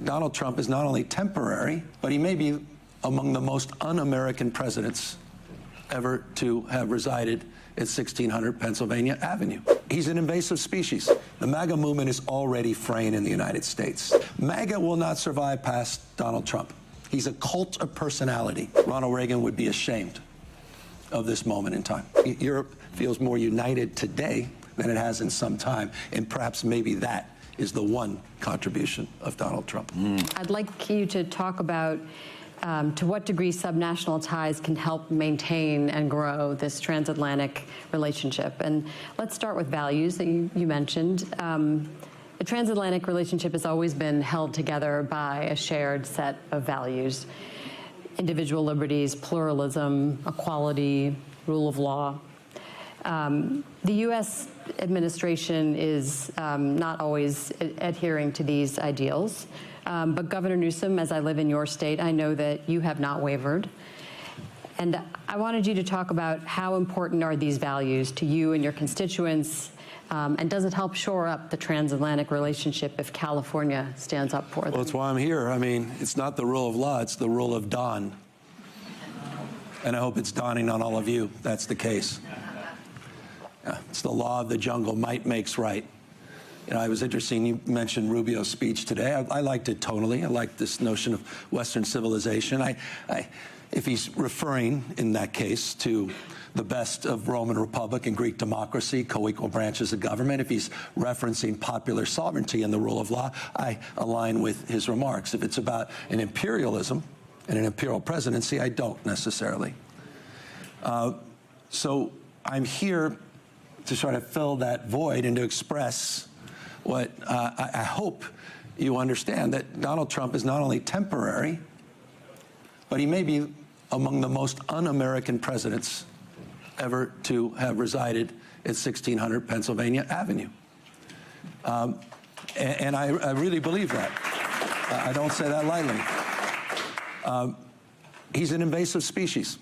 that Donald Trump is not only temporary, but he may be among the most un-American presidents ever to have resided at 1600 Pennsylvania Avenue. He's an invasive species. The MAGA movement is already fraying in the United States. MAGA will not survive past Donald Trump. He's a cult of personality. Ronald Reagan would be ashamed of this moment in time. Europe feels more united today than it has in some time, and perhaps maybe that is the one contribution of Donald Trump. I'd like you to talk about to what degree subnational ties can help maintain and grow this transatlantic relationship. And let's start with values that you mentioned. The transatlantic relationship has always been held together by a shared set of values: individual liberties, pluralism, equality, rule of law. The U.S. administration is not always adhering to these ideals. But Governor Newsom, as I live in your state, I know that you have not wavered. And I wanted you to talk about how important are these values to you and your constituents, and does it help shore up the transatlantic relationship if California stands up for them? Well, that's why I'm here. I mean, it's not the rule of law, it's the rule of dawn. And I hope it's dawning on all of you that's the case. Yeah, it's the law of the jungle. Might makes right. You know, I was interested, you mentioned Rubio's speech today. I liked it tonally. I liked this notion of Western civilization. If he's referring, in that case, to the best of Roman Republic and Greek democracy, co-equal branches of government, if he's referencing popular sovereignty and the rule of law, I align with his remarks. If it's about an imperialism and an imperial presidency, I don't necessarily. So I'm here to try to fill that void and to express what I hope you understand, that Donald Trump is not only temporary, but he may be among the most un-American presidents ever to have resided at 1600 Pennsylvania Avenue. And I really believe that. I don't say that lightly. He's an invasive species.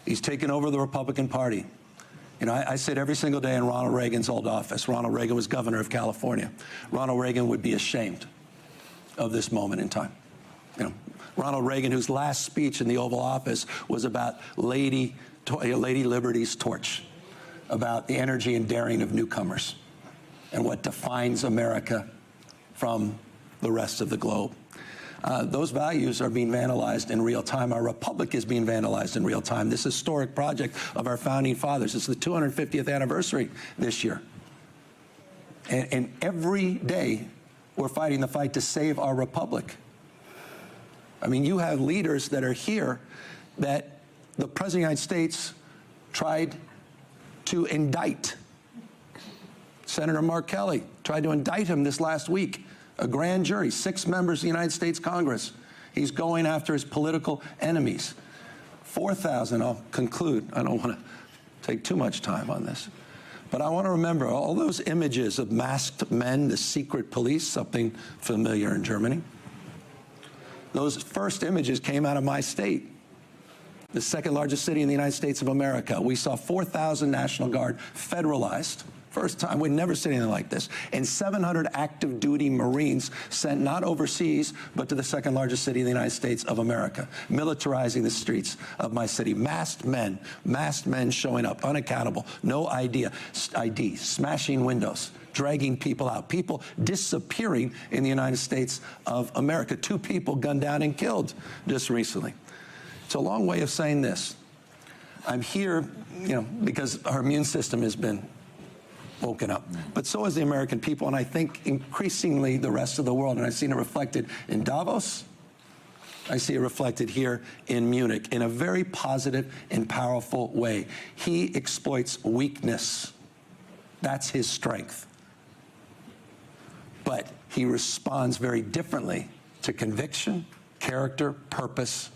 He's taken over the Republican Party. You know, I sit every single day in Ronald Reagan's old office. Ronald Reagan was governor of California. Ronald Reagan would be ashamed of this moment in time. You know, Ronald Reagan, whose last speech in the Oval Office was about Lady Liberty's torch, about the energy and daring of newcomers and what defines America from the rest of the globe. Those values are being vandalized in real time. Our republic is being vandalized in real time. This historic project of our founding fathers. It's the 250th anniversary this year. And every day we're fighting the fight to save our republic. I mean, you have leaders that are here that the President of the United States tried to indict. Senator Mark Kelly tried to indict him this last week. A grand jury, 6 members of the United States Congress. He's going after his political enemies. 4,000, I'll conclude. I don't want to take too much time on this. But I want to remember all those images of masked men, the secret police, something familiar in Germany. Those first images came out of my state, the second largest city in the United States of America. We saw 4,000 National Guard federalized. First time, we'd never seen anything like this. And 700 active duty Marines sent not overseas, but to the second largest city in the United States of America, militarizing the streets of my city. Masked men showing up, unaccountable, no ID, smashing windows, dragging people out, people disappearing in the United States of America. 2 people gunned down and killed just recently. It's a long way of saying this. I'm here, you know, because our immune system has been woken up. But so has the American people, and I think increasingly the rest of the world. And I've seen it reflected in Davos. I see it reflected here in Munich in a very positive and powerful way. He exploits weakness. That's his strength. But he responds very differently to conviction, character, purpose,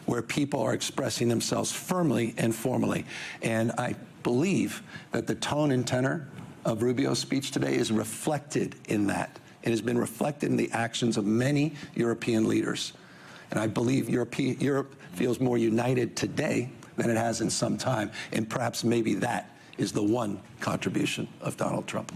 where people are expressing themselves firmly and formally. And I believe that the tone and tenor of Rubio's speech today is reflected in that. It has been reflected in the actions of many European leaders. And I believe Europe feels more united today than it has in some time. And perhaps maybe that is the one contribution of Donald Trump.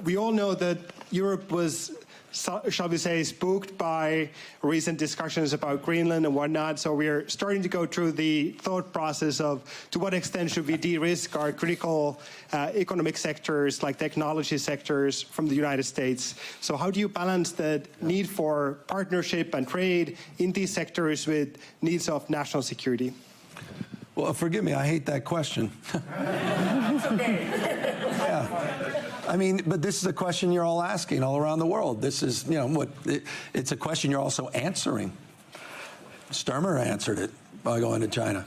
we all know that Europe was, shall we say, spooked by recent discussions about Greenland and whatnot. So we're starting to go through the thought process of to what extent should we de-risk our critical economic sectors like technology sectors from the United States. So how do you balance the need for partnership and trade in these sectors with needs of national security? Well, forgive me, I hate that question. Yeah. I mean, but this is a question you're all asking all around the world. This is, you know, it's a question you're also answering. Sturmer answered it by going to China.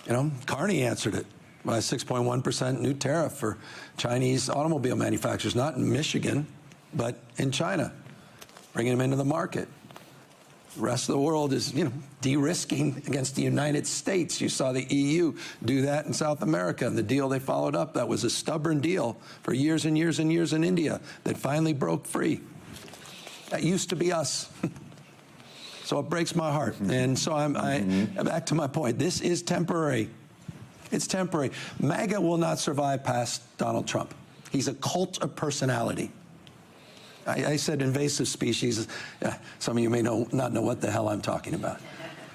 You know, Carney answered it by a 6.1% new tariff for Chinese automobile manufacturers, not in Michigan, but in China, bringing them into the market. The rest of the world is, you know, de-risking against the United States. You saw the EU do that in South America, and the deal they followed up, that was a stubborn deal for years and years and years in India that finally broke free. That used to be us. So it breaks my heart. And so back to my point. This is temporary. It's temporary. MAGA will not survive past Donald Trump. He's a cult of personality. I said invasive species. Some of you may not know what the hell I'm talking about.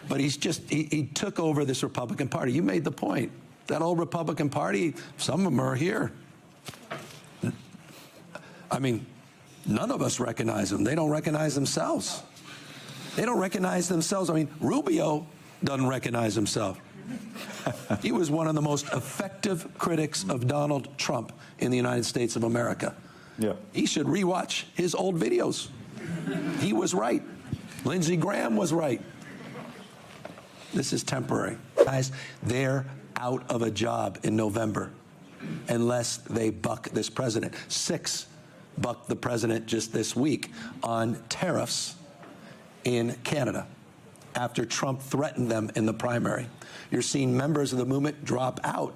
But he took over this Republican Party. You made the point. That old Republican Party, some of them are here. I mean, none of us recognize them. They don't recognize themselves. They don't recognize themselves. I mean, Rubio doesn't recognize himself. He was one of the most effective critics of Donald Trump in the United States of America. Yeah. He should rewatch his old videos. He was right. Lindsey Graham was right. This is temporary. Guys, they're out of a job in November unless they buck this president. 6 bucked the president just this week on tariffs in Canada after Trump threatened them in the primary. You're seeing members of the movement drop out,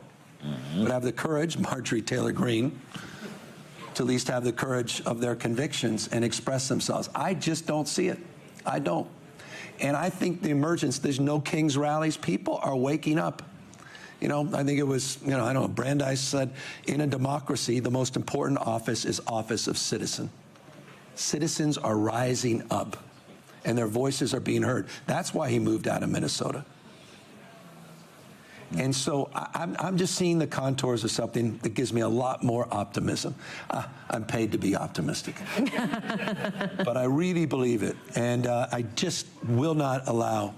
but have the courage, Marjorie Taylor Greene, to at least have the courage of their convictions and express themselves. I just don't see it. I don't. And I think the emergence, there's no King's rallies. People are waking up. You know, I think it was, you know, I don't know, Brandeis said, in a democracy, the most important office is office of citizen. Citizens are rising up, and their voices are being heard. That's why he moved out of Minnesota. And so I'm just seeing the contours of something that gives me a lot more optimism. I'm paid to be optimistic. But I really believe it. And I just will not allow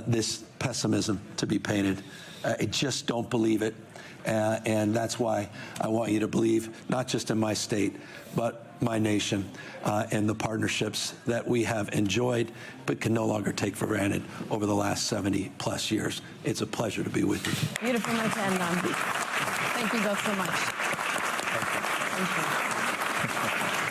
this pessimism to be painted. I just don't believe it. And that's why I want you to believe, not just in my state, but my nation and the partnerships that we have enjoyed but can no longer take for granted over the last 70+ years. It's a pleasure to be with you. Beautiful note to end on. Thank you both so much. Thank you.